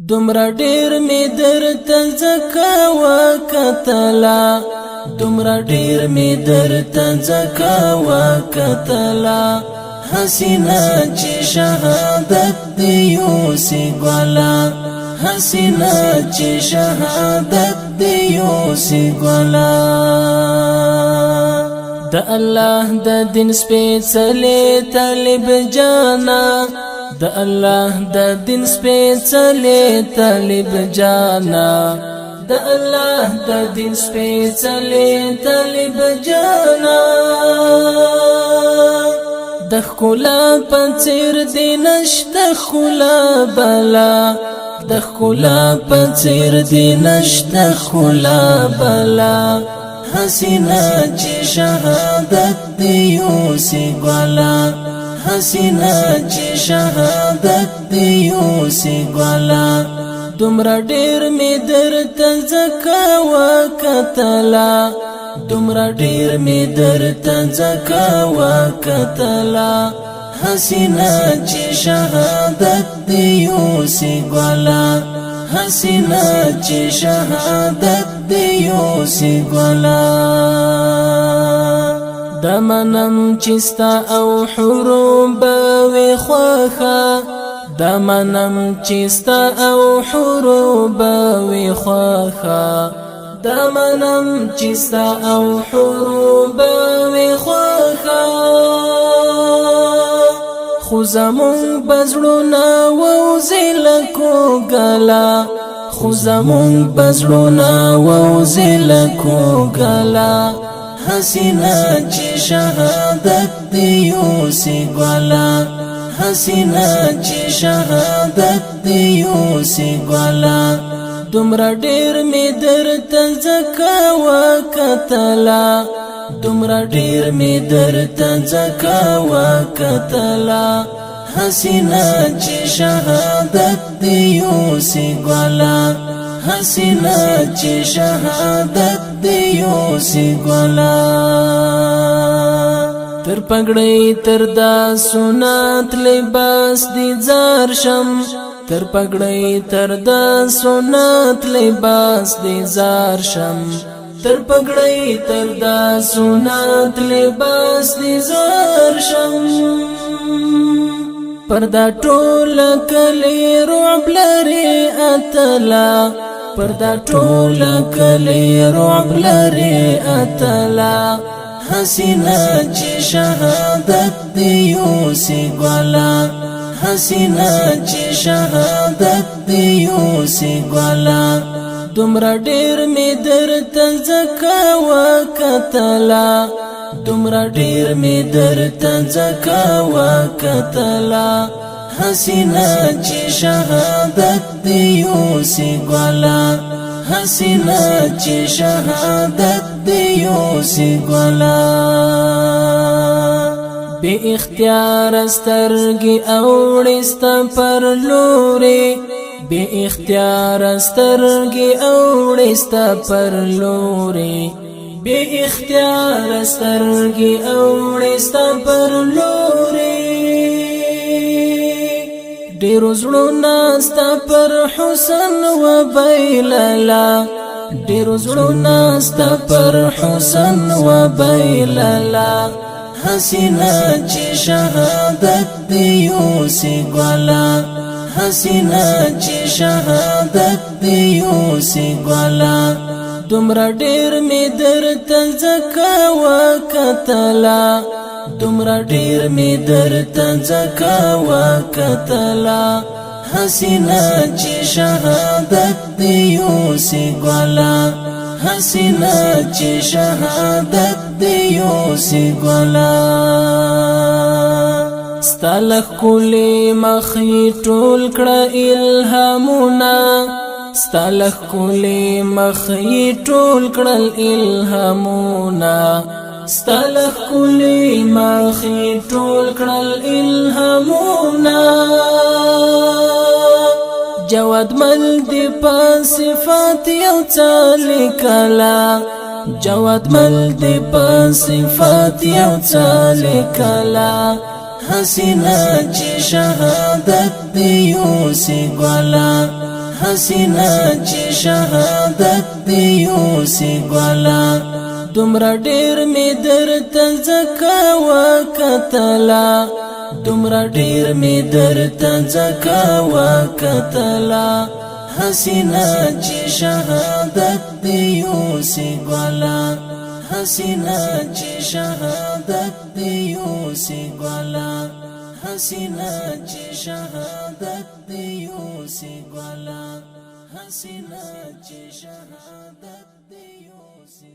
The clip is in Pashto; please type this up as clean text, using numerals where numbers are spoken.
دومره ډیر می درته ځکه وکتلا دومره ډیر می درته ځکه وکتلا حسینه چې شهادت دی یوسي ګلا حسینه چې شهادت دی یوسي ګلا د الله د دین سپېڅلې طالب جانا د الله د دین سپېڅلې طالب جانا د الله د دین سپېڅلې طالب جانا د ښکلا په څېر دې نشته ښکلا بلا د ښکلا په څېر دې نشته ښکلا بلا حسینه چې شهادت دی یوسي ګلا حسینه چې شهادت دی یوسي ګلا دومره ډیر می درته ځکه وکتلا دومره ډیر می درته ځکه وکتلا حسینه چې شهادت دی یوسي ګلا حسینه چې شهادت دی یوسي ګلا دمنم چستا او حروب وی خوخه دمنم چستا او حروب وی خوخه دمنم چستا او حروب وی خوخه خو زمون بزړونه ووزي لکو ګلا خو زمون بزړونه ووزي لکو ګلا حسینه چې شهادت دی یوسي ګلا حسینه چې شهادت دی یوسي ګلا دومره ډیر می درته ځکه وکتلا دومره ډیر می درته ځکه وکتلا حسینه چې شهادت دی یوسي ګلا حسینه چې شهادت دی یوسي ګلا تر پګړې تر دا سنت لباس دی زار شم تر پګړې تر دا سنت لباس دی زار شم تر پګړې تر دا سنت لباس دی زار شم پردا ټول کلی رعب لري اتلا پردا ټول کلی رعب لري اتلا حسینه چې شهادت دی یوسي ګلا حسینه چې شهادت دی یوسي ګلا دومره ډیر می درته ځکه وکتلا دومره ډیر می درته ځکه وکتلا حسینه چې شهادت دی یوسي ګلا حسینه چې شهادت دی یوسي ګلا بی اختیار سترګي اوړستا پر لوري بی اختیار سترګي اوړستا پر لوري بی اختیار سترګي اوړستا پر لوري ډیرو زړونه ستا پر حسن و بیللا ډیرو زړونه ستا پر حسن و بیللا حسینه چې شهادت دی یوسي ګلا حسینه چې شهادت دی یوسي ګلا دومره ډیر می درته ځکه وکتلا دومره ډیر می درته ځکه وکتلا حسینه چې شهادت دی یوسي ګلا حسینه چې شهادت دی یوسي ګلا ستالخ کلی مخی ټول کړه الهامونه ستالخ کلی مخی ټول کړه الهامونه ستالخ کلی مخی ټول کړه الهامونه جواد مل دی په صفات یو څه لیکلا جواد مل دی په صفات یو څه لیکلا حسینه چې شهادت دی یوسي ګلا حسینا چې شهادت دی یوسی ګلا دومره ډیر می درته زکا وکتلا دومره ډیر می درته زکا وکتلا حسینا چې شهادت دی یوسی ګلا حسینا چې شهادت دی یوسی ګلا حسینا چې شهادت دی یوسی ګلا حسینا چې شهادت دی یوسی